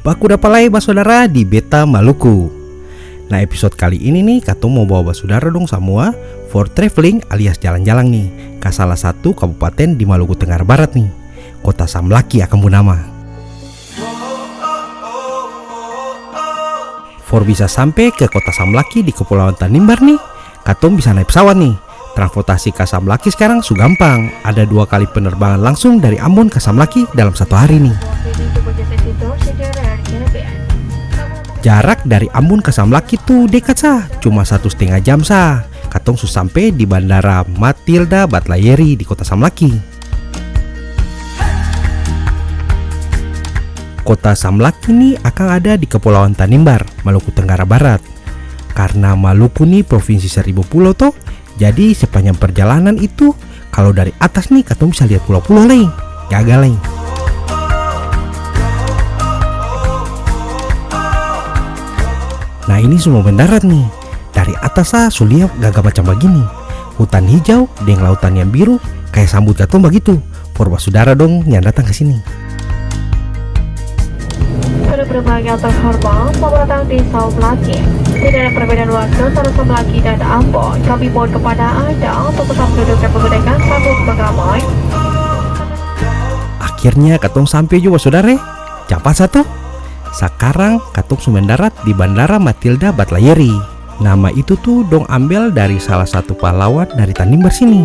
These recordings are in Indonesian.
Baku dapalai basudara di Beta Maluku. Nah, episode kali ini nih katong mau bawa basudara dong semua for traveling alias jalan-jalan nih ke salah satu kabupaten di Maluku Tenggara Barat nih, Kota Samlaki akan nama. For bisa sampai ke Kota Samlaki di Kepulauan Tanimbar nih, katong bisa naik pesawat nih. Transportasi ke Samlaki sekarang su gampang. Ada 2 kali penerbangan langsung dari Ambon ke Samlaki dalam 1 hari nih. Jarak dari Ambon ke Samlaki tuh dekat sah, cuma 1,5 jam sah. Katong su sampai di Bandara Matilda Batlayeri di Kota Samlaki. Kota Samlaki ini akan ada di Kepulauan Tanimbar, Maluku Tenggara Barat. Karena Maluku nih provinsi 1000 pulau toh, jadi sepanjang perjalanan itu kalau dari atas nih katong bisa lihat pulau-pulau lain, gagal lain. Nah ini semua mendarat nih. Dari atas sulihat gagah macam begini, hutan hijau dengan lautan yang biru kayak sambut katong begitu. Porba saudara dong yang datang ke sini. Pada berbagai terhormat, selamat datang di Samlaki. Tidak ada perbedaan waktu antara Samlaki dan Ambon. Kami mohon kepada Anda untuk tetap duduk dan menggunakan sabuk pengaman. Akhirnya katong sampai juga saudara. Cepat satu. Sekarang katong su mendarat di Bandara Matilda Batlayeri. Nama itu tuh dong ambil dari salah satu pahlawan dari Tanimbar sini.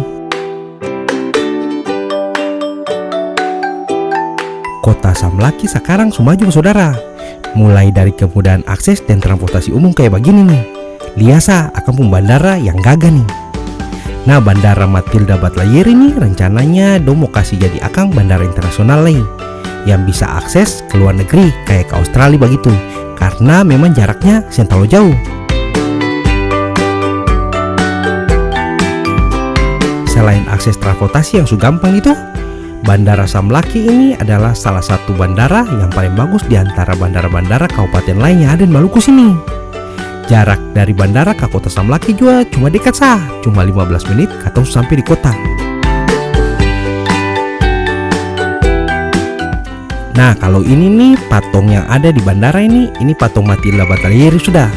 Kota Samlaki sekarang su maju saudara. Mulai dari kemudahan akses dan transportasi umum kayak begini nih. Liasa akan pun bandara yang gagah nih. Nah, Bandara Matilda Batlayeri nih rencananya dong mau kasih jadi akang bandara internasional nih, yang bisa akses ke luar negeri kayak ke Australia begitu, karena memang jaraknya terlalu jauh. Selain akses transportasi yang su gampang itu, Bandara Samlaki ini adalah salah satu bandara yang paling bagus di antara bandara-bandara kabupaten lainnya ada di Maluku sini. Jarak dari bandara ke Kota Samlaki juga cuma dekat sah, cuma 15 menit katong sampai di kota. Nah, kalau ini nih patung yang ada di bandara ini patung Matilda Batlayeri sudah.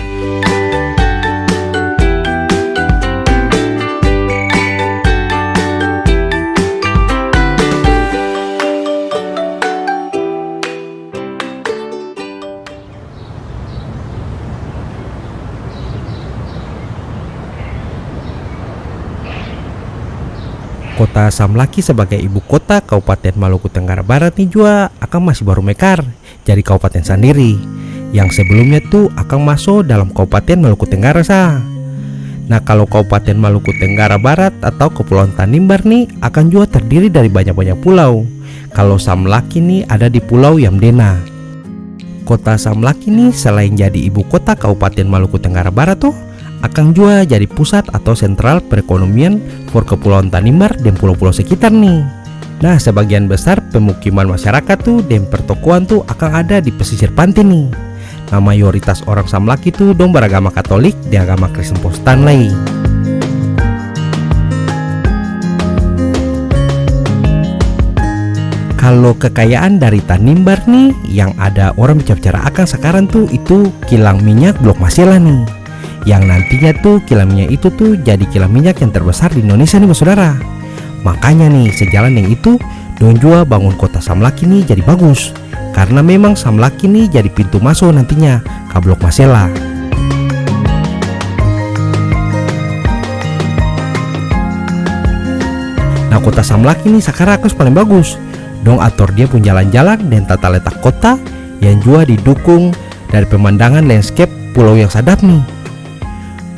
Kota Samlaki sebagai ibu kota Kabupaten Maluku Tenggara Barat nih juga akan masih baru mekar jadi kabupaten sendiri, yang sebelumnya tuh akan masuk dalam Kabupaten Maluku Tenggara sah. Nah, kalau Kabupaten Maluku Tenggara Barat atau Kepulauan Tanimbar nih akan juga terdiri dari banyak-banyak pulau. Kalau Samlaki nih ada di Pulau Yamdena. Kota Samlaki nih selain jadi ibu kota Kabupaten Maluku Tenggara Barat tuh akan juga jadi pusat atau sentral perekonomian for Kepulauan Tanimbar dan pulau-pulau sekitar nih. Nah, sebagian besar pemukiman masyarakat tuh dan pertokoan tuh akan ada di pesisir pantai nih. Nah, mayoritas orang Samlaki tuh dong beragama Katolik dan agama Kristen Protestan lain. Kalau kekayaan dari Tanimbar nih yang ada orang bicara akan sekarang tuh itu kilang minyak Blok Masela nih, yang nantinya tuh kilang minyak itu tuh jadi kilang minyak yang terbesar di Indonesia nih saudara. Makanya nih sejalan yang itu dong juga bangun kota Samlaki nih jadi bagus, karena memang Samlaki nih jadi pintu masuk nantinya ke Blok Masela. Nah, kota Samlaki nih sekarang paling bagus dong atur dia pun jalan-jalan dan tata letak kota yang juga didukung dari pemandangan landscape pulau yang sadap nih.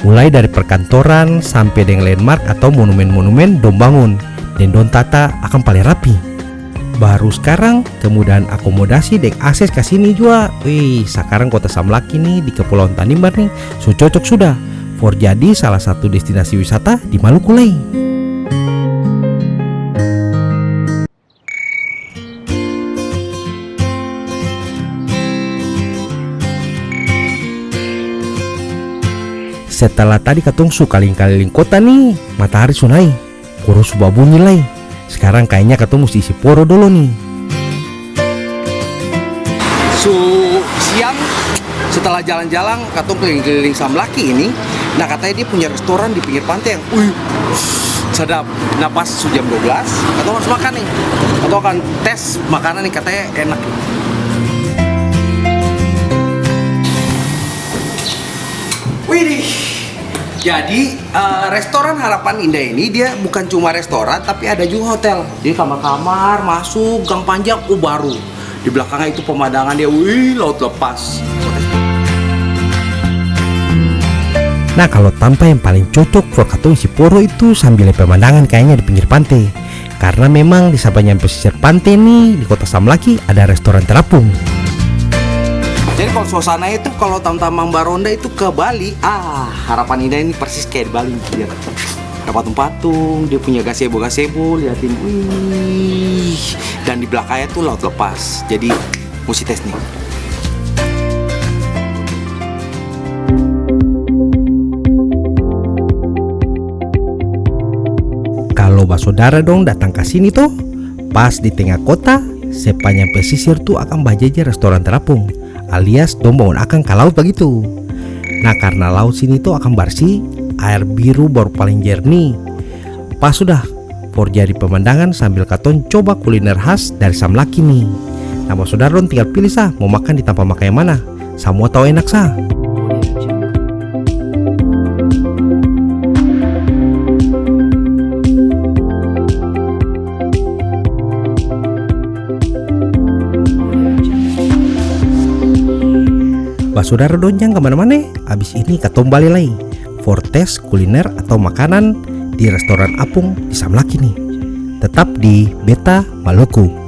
Mulai dari perkantoran sampai dengan landmark atau monumen-monumen dong bangun dan dong tata akan paling rapi. Baru sekarang kemudahan akomodasi dan akses ke sini juga. Sekarang kota Samlaki nih di Kepulauan Tanimbar nih cocok sudah for jadi salah satu destinasi wisata di Maluku lain. Setelah tadi katong su keliling-keliling kota nih, matahari su naik, poro su babunyi lagi. Sekarang kayaknya katong mesti isi poro dulu nih. siang setelah jalan-jalan katong keliling-keliling Samlaki ini, nah katanya dia punya restoran di pinggir pantai yang sedap. Nah pas jam 12 atau harus makan nih, atau akan tes makanan nih, katanya enak. Widih, jadi restoran Harapan Indah ini dia bukan cuma restoran tapi ada juga hotel. Jadi kamar-kamar masuk gang panjang baru. Di belakangnya itu pemandangan dia, laut lepas. Nah kalau tampak yang paling cocok for katong isi poro itu sambil lihat pemandangan kayaknya di pinggir pantai. Karena memang di sampingnya pesisir pantai nih di kota Samlaki ada restoran terapung. Jadi kalau suasana itu kalau tam-tamang Baronda itu ke Bali, Harapan Indah ini persis kayak di Bali. Lihat, ada patung-patung, dia punya gazebo, liatin, dan di belakangnya tuh laut lepas. Jadi mesti tes nih. Kalau saudara dong datang ke sini tuh, pas di tengah kota, sepanjang pesisir tuh akan bajaja restoran terapung, alias dong bangun akan ke laut begitu. Nah karena laut sini tuh akan bersih, air biru baru paling jernih. Pas sudah, for jadi pemandangan sambil katon coba kuliner khas dari Samlaki nih. Nah saudara dong tinggal pilih sah, mau makan di tempat makan yang mana, semua tahu enak sah. Saudara dong jangan kemana-mana, abis ini katong balik lagi for tes kuliner atau makanan di restoran apung di Samlaki nih. Tetap di Beta Maluku.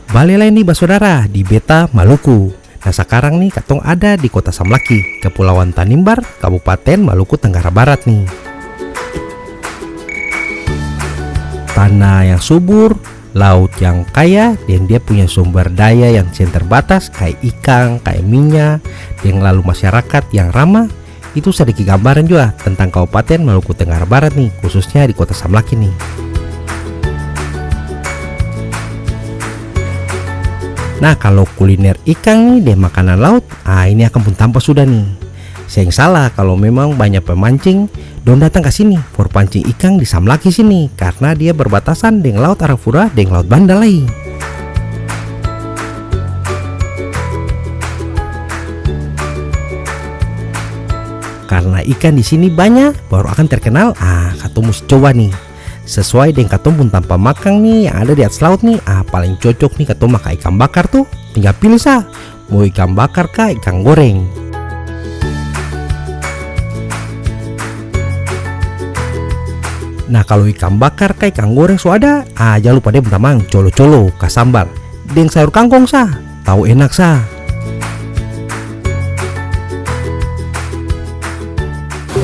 Balik lagi nih saudara di Beta Maluku. Nah sekarang nih katong ada di kota Samlaki, Kepulauan Tanimbar, Kabupaten Maluku Tenggara Barat nih. Tanah yang subur, laut yang kaya, dan dia punya sumber daya yang terbatas kayak ikan, kayak minyak, dan lalu masyarakat yang ramah. Itu sedikit gambaran juga tentang Kabupaten Maluku Tenggara Barat nih, khususnya di kota Samlaki nih. Nah kalau kuliner ikan nih dan makanan laut, ini akan pun tampak sudah nih. Sayang salah kalau memang banyak pemancing don datang ke sini for pancing ikan di Samlaki sini, karena dia berbatasan dengan Laut Arafura dan Laut Banda lagi. Karena ikan di sini banyak, baru akan terkenal. Katong mesti coba nih. Sesuai dengan katong pun tanpa makan nih yang ada di atas laut nih, paling cocok nih katong makan ikan bakar tuh. Tinggal pilih sah, mau ikan bakar kah ikan goreng. Nah kalau ikan bakar kah ikan goreng so ada, jangan lupa deh bentamang colo-colo ke sambal dengan sayur kangkung sah, tahu enak sah.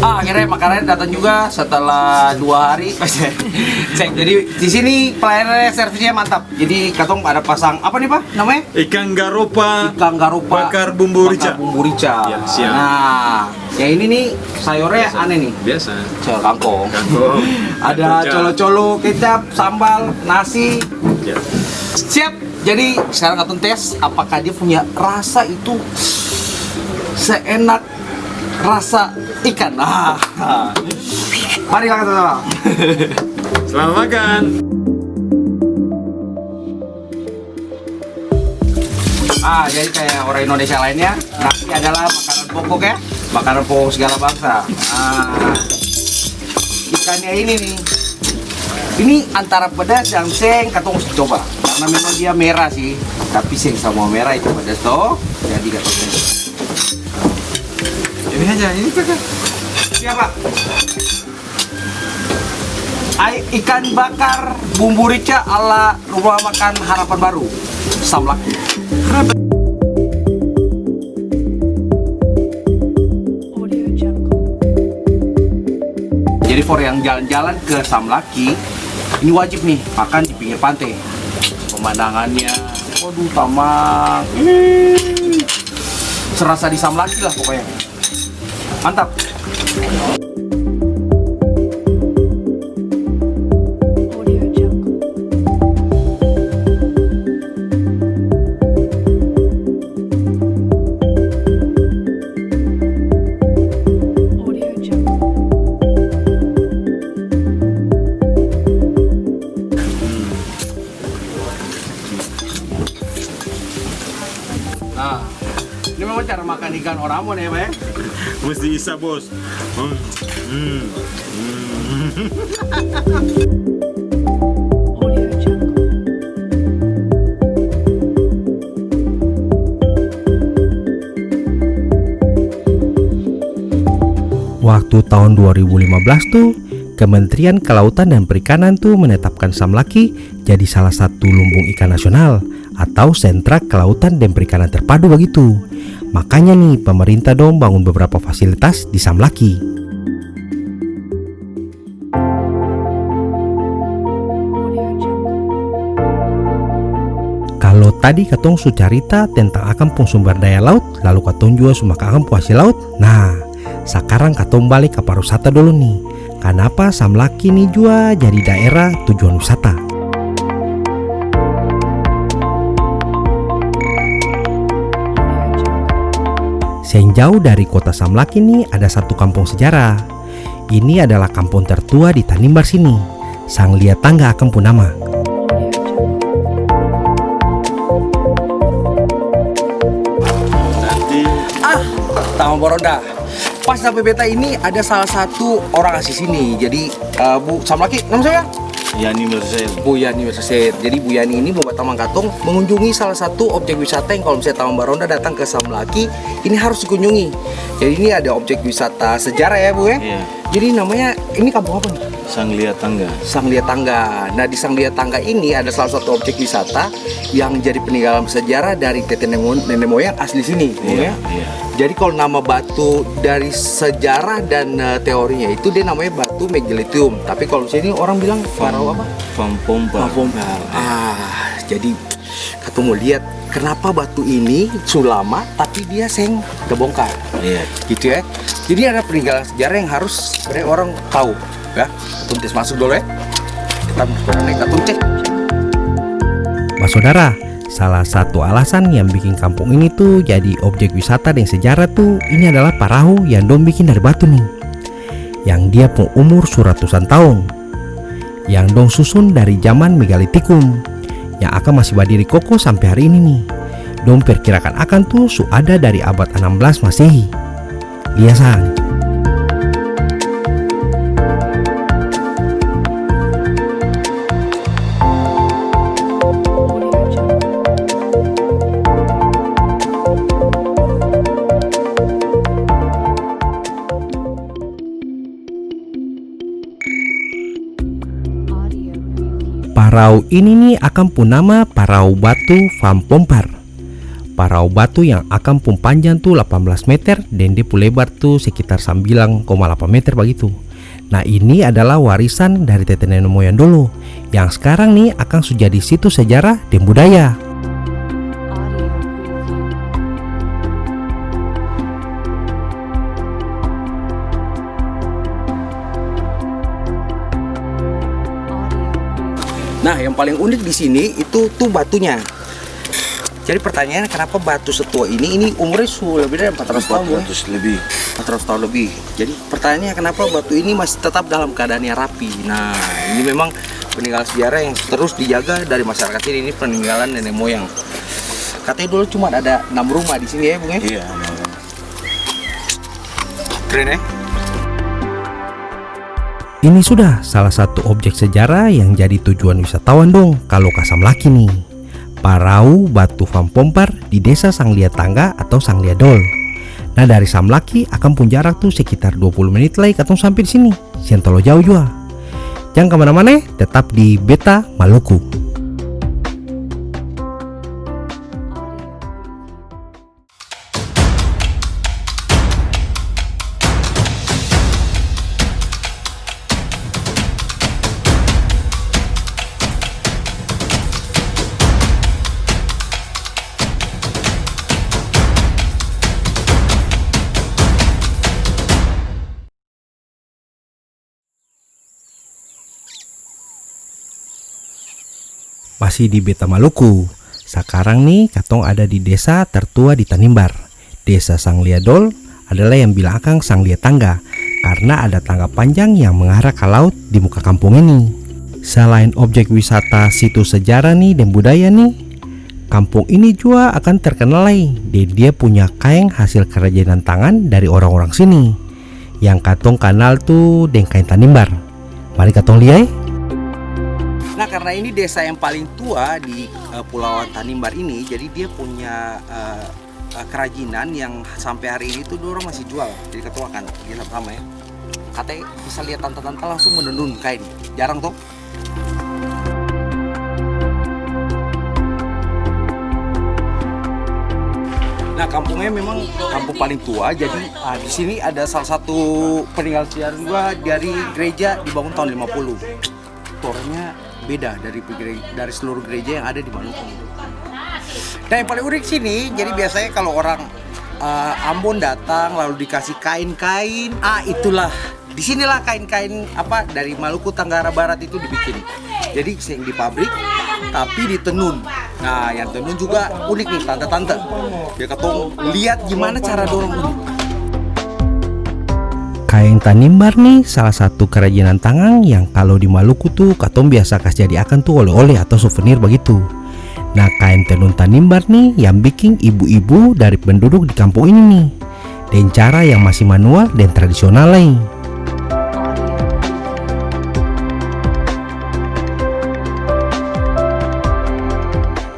Akhirnya makanannya datang juga setelah 2 hari. Cek. Jadi di sini pelayanannya servisnya mantap. Jadi katong ada pasang apa nih Pak namanya? Ikan garopa bakar bumbu rica. Ya, siap. Nah, yang ini nih sayurnya Biasa. aneh nih. Biasa. Sayur kangkung. Ada Kecap. colo-colo, kecap, sambal, nasi. Ya. Siap. Jadi sekarang katong tes apakah dia punya rasa itu seenak rasa ikan. Mari kita coba. Selamat makan. Jadi kayak orang Indonesia lainnya, nasi adalah makanan pokok ya, makanan pokok segala bangsa. Ikannya ini nih, ini antara pedas dan seng, katong mesti coba. Karena memang dia merah sih, tapi seng sama merah itu pedas toh. Jadi katong Ini aja, ini kakak. Siapa? Ikan bakar bumbu rica ala rumah makan Harapan Baru, Samlaki. Jadi for yang jalan-jalan ke Samlaki, ini wajib nih makan di pinggir pantai. Pemandangannya, waduh tamak, serasa di Samlaki lah pokoknya. Mantap. Nah, ini memang cara makan ikan Oramon ya, Pak? Mesti bisa, bos. Waktu tahun 2015 tuh, Kementerian Kelautan dan Perikanan tuh menetapkan Samlaki jadi salah satu lumbung ikan nasional atau sentra kelautan dan perikanan terpadu begitu. Makanya nih pemerintah dong bangun beberapa fasilitas di Samlaki. Kalau tadi katong su carita tentang akan pung sumber daya laut, lalu katong juga sumaka akan puasi laut. Nah, sekarang katong balik ke pariwisata dulu nih. Kenapa Samlaki nih juga jadi daerah tujuan wisata? Jauh dari kota Samlaki ini ada satu kampung sejarah. Ini adalah kampung tertua di Tanimbar sini. Sang Liat Tangga akan pun nama. Taman Baronda. Pas sampai beta ini ada salah satu orang asli sini. Jadi Bu Samlaki, nama saya? Yani Mercel. Bu Yani Mercel. Jadi Bu Yani ini membuat Taman Katong mengunjungi salah satu objek wisata yang kalau misalnya Taman Baronda datang ke Samlaki ini harus dikunjungi. Jadi ini ada objek wisata sejarah ya Bu ya? Iya. Jadi namanya, ini kampung apa nih? Sang Liat Tangga. Sang Liat Tangga. Nah di Sang Liat Tangga ini ada salah satu objek wisata yang jadi peninggalan sejarah dari nenek moyang asli sini. Iya, Ya? iya. Jadi kalau nama batu dari sejarah dan teorinya itu dia namanya batu megalitium. Tapi kalau di sini orang bilang farao apa? Fampompar. Jadi kita mau lihat kenapa batu ini sulama tapi dia seng kebongkar. Iya. Gitu ya. Jadi ada peninggalan sejarah yang harus sebenarnya orang tahu ya. Tuntis masuk dulu ya. Kita naik tuntis. Mas saudara, salah satu alasan yang bikin kampung ini tuh jadi objek wisata dan sejarah tuh ini adalah perahu yang dong bikin dari batu nih. Yang dia pun umur ratusan tahun. Yang dong susun dari zaman megalitikum. Yang akan masih berdiri kokoh sampai hari ini nih. Dong perkirakan akan tuh ada dari abad 16 Masehi. Biasa. Parau ini nih akan pun nama Parau Batu Fampompar. Parau batu yang akan pun panjang tuh 18 meter dan dia pun lebar tuh sekitar 9,8 meter begitu. Nah ini adalah warisan dari nenek moyang dulu yang sekarang nih akan sudah di situs sejarah dan budaya. Nah, yang paling unik di sini itu tuh batunya. Jadi pertanyaannya kenapa batu setua ini umurnya lebih dari 400 tahun ya? 400 tahun lebih. Jadi pertanyaannya kenapa batu ini masih tetap dalam keadaannya rapi. Nah, ini memang peninggalan sejarah yang terus dijaga dari masyarakat ini peninggalan nenek moyang. Katanya dulu cuma ada 6 rumah di sini ya, Bung ya? Iya. Keren ya? Ini sudah salah satu objek sejarah yang jadi tujuan wisatawan dong kalau ke Samlaki nih. Parau Batu Fampompar di Desa Sang Liat Tangga atau Sang Liat Dol. Nah dari Samlaki akan pun jarak tuh sekitar 20 menit lagi katong sampai di sini. Sian terlalu jauh juga. Jangan kemana-mana, tetap di Beta Maluku. Masih di Beta Maluku. Sekarang nih katong ada di desa tertua di Tanimbar. Desa Sangliadol adalah yang bilang akang Sanglia Tangga karena ada tangga panjang yang mengarah ke laut di muka kampung ini. Selain objek wisata situs sejarah nih dan budaya nih, kampung ini juga akan terkenal lagi. Dia punya kain hasil kerajinan tangan dari orang-orang sini yang katong kenal tuh dengan kain Tanimbar. Mari katong lihat. Nah karena ini desa yang paling tua di Pulauan Tanimbar ini, jadi dia punya kerajinan yang sampai hari ini tuh orang masih jual. Jadi ketua kan dia sama ya. Katanya bisa lihat tante-tante langsung menenun kain. Jarang tuh. Nah kampungnya memang kampung paling tua. Jadi di sini ada salah satu peninggalan sejarah juga dari gereja dibangun tahun 50. Tornya beda dari seluruh gereja yang ada di Maluku. Nah yang paling unik sini, jadi biasanya kalau orang Ambon datang lalu dikasih kain-kain, itulah disinilah kain-kain apa dari Maluku Tenggara Barat itu dibikin. Jadi yang di pabrik tapi ditenun. Nah yang tenun juga unik nih tante-tante. Dia ketemu lihat gimana cara dorong ini. Kain Tanimbar nih salah satu kerajinan tangan yang kalau di Maluku tuh katong biasa kasih jadi akan tuh oleh-oleh atau souvenir begitu. Nah kain tenun Tanimbar nih yang bikin ibu-ibu dari penduduk di kampung ini nih, dengan cara yang masih manual dan tradisional lain.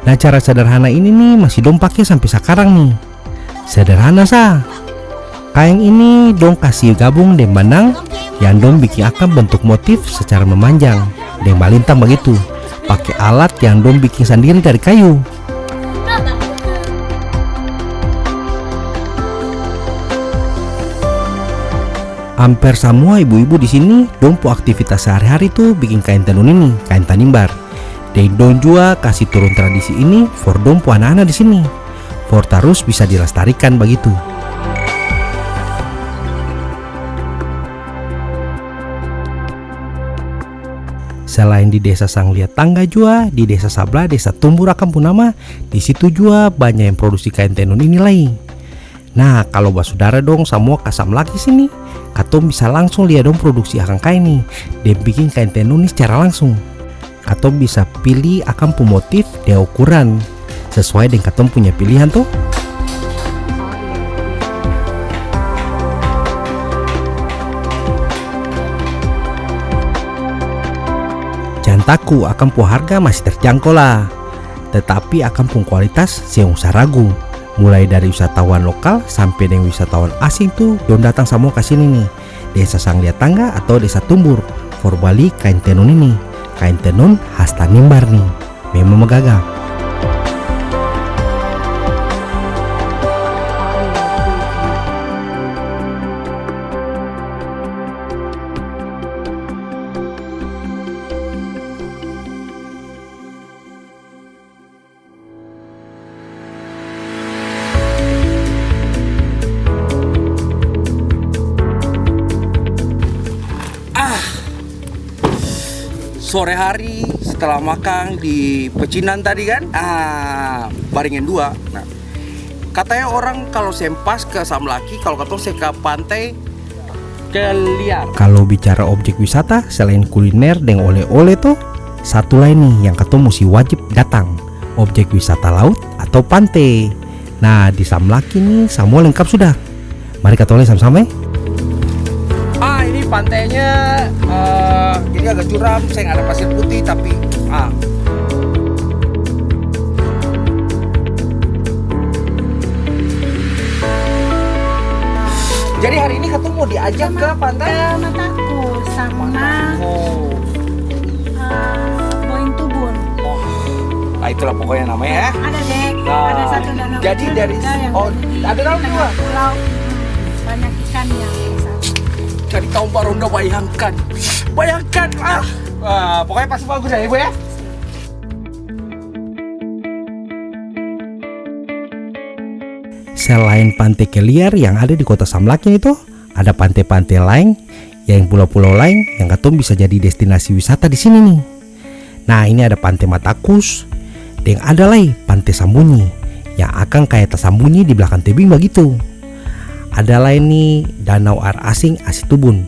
Nah cara sederhana ini nih masih dong pakai sampai sekarang nih. Sederhana sah. Kain ini dong kasih gabung dan benang yang dong bikin akan bentuk motif secara memanjang dan balintang begitu. Pakai alat yang dong bikin sendiri dari kayu. Hampir semua ibu-ibu di sini dong pu aktivitas sehari-hari tuh bikin kain tenun ini, kain Tanimbar. Dan dong juga kasih turun tradisi ini for dong pu anak-anak di sini, for terus bisa dilestarikan begitu. Selain di desa Sanglia Tangga juga, di desa Sabla, desa Tumbur akan pun nama, di situ juga banyak yang produksi kain tenun ini lain. Nah kalau basudara dong semua kasam lagi sini, katong bisa langsung lihat dong produksi akan kain nih, dan bikin kain tenun ini secara langsung. Katong bisa pilih akan motif dan ukuran sesuai dengan katong punya pilihan tuh. Jangan takut akan pu harga masih terjangkau lah, tetapi akan pu kualitas saya usah ragu. Mulai dari wisatawan lokal sampai dengan wisatawan asing tuh dong datang semua ke sini nih, desa Sanglia Tangga atau desa Tumbur for Bali kain tenun ini, kain tenun khas Tanimbar nih, memang megagah. Sore hari setelah makan di pecinan tadi kan, baringin dua. Nah, katanya orang kalau sempas ke Samlaki, kalau katong saya ke pantai ke liar. Kalau bicara objek wisata selain kuliner dan oleh-oleh tuh, satu lain nih yang katong mesti wajib datang, objek wisata laut atau pantai. Nah di Samlaki nih semua lengkap sudah. Mari katong lihat sama-sama. Ini pantainya jadi agak curam, saya nggak ada pasir putih tapi Jadi hari ini ketemu mau diajak ke pantai Mataku sama Oh. Boing Tubun. Nah itulah pokoknya namanya ya. Ada deh, Nah, ada satu danau jadi kecil dari juga yang oh ada danau tengah juga. pulau, banyak ikannya di sana. Jadi kaum Pak Rondo bayangkan, Wah, pokoknya pasti bagus ya ibu ya. Selain pantai Keliar yang ada di kota Samlakin itu, ada pantai-pantai lain yang pulau-pulau lain yang katong bisa jadi destinasi wisata di sini nih. Nah ini ada pantai Matakus, dan ada lagi pantai Sambunyi yang akan kayak tersambunyi di belakang tebing begitu. Ada lain nih danau air asing Asitubun,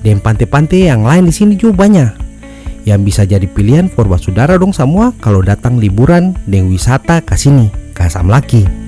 dan pantai-pantai yang lain di sini juga banyak yang bisa jadi pilihan for saudara dong semua kalau datang liburan dan wisata ke sini, ke Samlaki.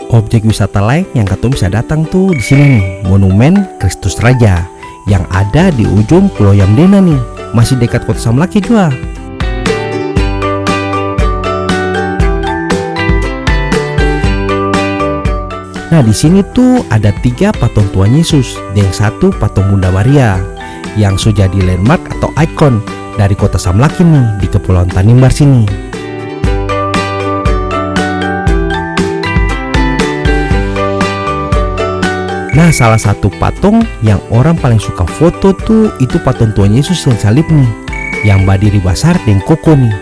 Objek wisata lain yang katong bisa datang tuh di sini nih, Monumen Kristus Raja yang ada di ujung Pulau Yamdena nih, masih dekat kota Samlaki juga. Nah di sini tuh ada 3 patung Tuhan Yesus dan 1 patung Bunda Maria yang sudah jadi landmark atau ikon dari kota Samlaki nih di Kepulauan Tanimbar sini. Nah salah satu patung yang orang paling suka foto tuh itu patung Tuhan Yesus yang salib nih, yang berdiri besar dan kokoh nih,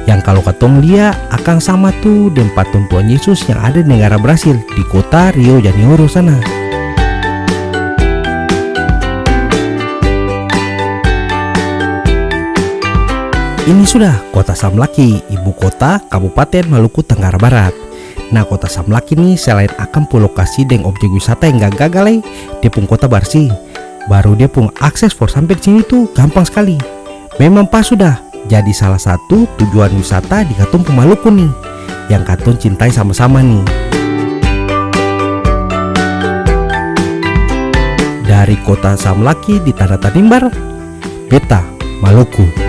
yang kalau katong lihat akan sama tuh dengan patung Tuhan Yesus yang ada di negara Brasil di kota Rio de Janeiro sana. Ini sudah kota Samlaki, ibu kota Kabupaten Maluku Tenggara Barat. Nah kota Samlaki ini selain akan pu lokasi dan objek wisata yang gak gagal dia pun kota bersih, baru dia pun akses for sampai di sini tuh gampang sekali. Memang pas sudah jadi salah satu tujuan wisata di Katong Maluku nih, yang Katong cintai sama-sama nih. Dari kota Samlaki di Tanah Tanimbar, Beta Maluku.